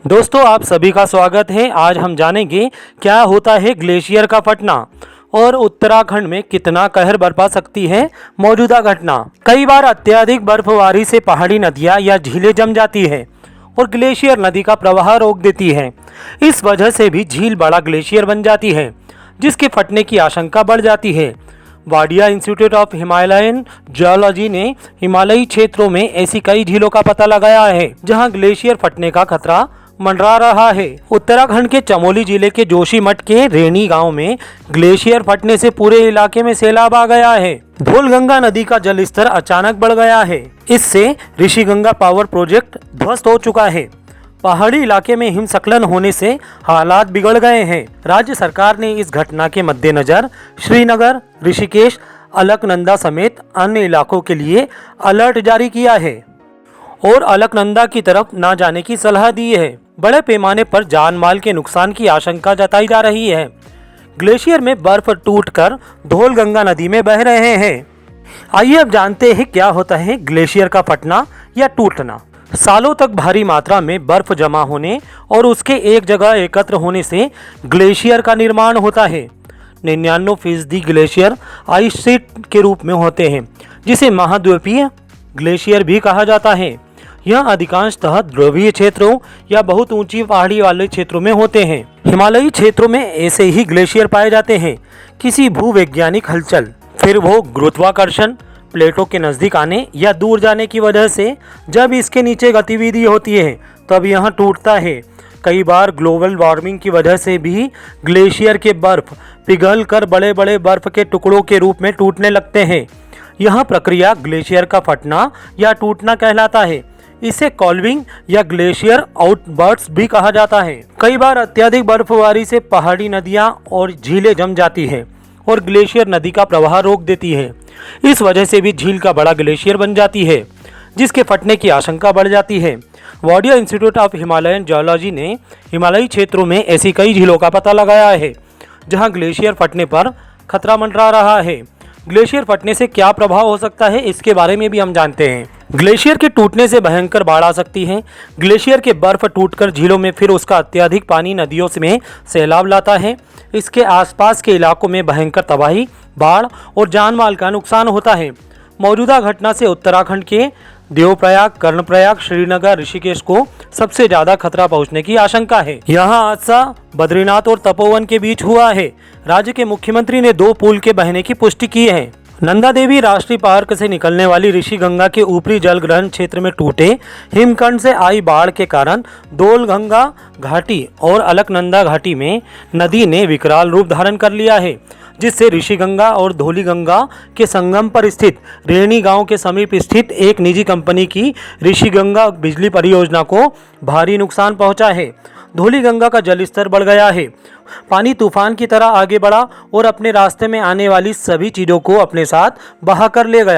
दोस्तों आप सभी का स्वागत है। आज हम जानेंगे क्या होता है ग्लेशियर का फटना और उत्तराखंड में कितना कहर बरपा सकती है मौजूदा घटना। कई बार अत्यधिक बर्फबारी से पहाड़ी नदियां या झीलें जम जाती है और ग्लेशियर नदी का प्रवाह रोक देती है। इस वजह से भी झील बड़ा ग्लेशियर बन जाती है जिसके फटने की आशंका बढ़ जाती है। Wadia institute of Himalayan geology ने हिमालयी क्षेत्रों में ऐसी कई झीलों का पता लगाया है जहां ग्लेशियर फटने का खतरा मंडरा रहा है। उत्तराखंड के चमोली जिले के जोशीमठ के रेणी गांव में ग्लेशियर फटने से पूरे इलाके में सैलाब आ गया है। धौलगंगा नदी का जलस्तर अचानक बढ़ गया है। इससे ऋषिगंगा पावर प्रोजेक्ट ध्वस्त हो चुका है। पहाड़ी इलाके में हिमस्खलन होने से हालात बिगड़ गए हैं। राज्य सरकार ने इस घटना के मद्देनजर श्रीनगर, ऋषिकेश, अलकनंदा समेत अन्य इलाकों के लिए अलर्ट जारी किया है और अलकनंदा की तरफ न जाने की सलाह दी है। बड़े पैमाने पर जान माल के नुकसान की आशंका जताई जा रही है। ग्लेशियर में बर्फ टूटकर धौलगंगा नदी में बह रहे हैं। आइए अब जानते हैं क्या होता है ग्लेशियर का फटना या टूटना। सालों तक भारी मात्रा में बर्फ जमा होने और उसके एक जगह एकत्र होने से ग्लेशियर का निर्माण होता है। 99% ग्लेशियर आइस शीट के रूप में होते हैं जिसे महाद्वीपीय ग्लेशियर भी कहा जाता है। यह अधिकांशतः ध्रुवीय क्षेत्रों या बहुत ऊंची पहाड़ी वाले क्षेत्रों में होते हैं। हिमालयी क्षेत्रों में ऐसे ही ग्लेशियर पाए जाते हैं। किसी भूवैज्ञानिक हलचल, फिर वो गुरुत्वाकर्षण, प्लेटों के नज़दीक आने या दूर जाने की वजह से जब इसके नीचे गतिविधि होती है तब यह टूटता है। कई बार ग्लोबल वार्मिंग की वजह से भी ग्लेशियर के बर्फ पिघल कर बड़े बड़े बर्फ के टुकड़ों के रूप में टूटने लगते हैं। यह प्रक्रिया ग्लेशियर का फटना या टूटना कहलाता है। इसे कॉल्विंग या ग्लेशियर आउटबर्स्ट भी कहा जाता है। कई बार अत्यधिक बर्फबारी से पहाड़ी नदियां और झीलें जम जाती है और ग्लेशियर नदी का प्रवाह रोक देती है। इस वजह से भी झील का बड़ा ग्लेशियर बन जाती है जिसके फटने की आशंका बढ़ जाती है। Wadia institute of Himalayan geology ने हिमालयी क्षेत्रों में ऐसी कई झीलों का पता लगाया है जहां ग्लेशियर फटने पर खतरा मंडरा रहा है। ग्लेशियर फटने से क्या प्रभाव हो सकता है इसके बारे में भी हम जानते हैं। ग्लेशियर के टूटने से भयंकर बाढ़ आ सकती है। ग्लेशियर के बर्फ टूटकर झीलों में फिर उसका अत्यधिक पानी नदियों में सैलाब लाता है। इसके आसपास के इलाकों में भयंकर तबाही, बाढ़ और जान माल का नुकसान होता है। मौजूदा घटना से उत्तराखंड के देवप्रयाग, कर्णप्रयाग, श्रीनगर, ऋषिकेश को सबसे ज्यादा खतरा पहुंचने की आशंका है। यहाँ हादसा बद्रीनाथ और तपोवन के बीच हुआ है। राज्य के मुख्यमंत्री ने 2 पुल के बहने की पुष्टि की है। नंदा देवी राष्ट्रीय पार्क से निकलने वाली ऋषिगंगा के ऊपरी जलग्रहण क्षेत्र में टूटे हिमखंड से आई बाढ़ के कारण धौलगंगा घाटी और अलकनंदा घाटी में नदी ने विकराल रूप धारण कर लिया है, जिससे ऋषिगंगा और धौलीगंगा के संगम पर स्थित रेणी गांव के समीप स्थित एक निजी कंपनी की ऋषिगंगा बिजली परियोजना को भारी नुकसान पहुंचा है। धौलीगंगा का जलस्तर बढ़ गया है। पानी तूफान की तरह आगे बढ़ा और अपने रास्ते में आने वाली सभी चीज़ों को अपने साथ बहा कर ले गया।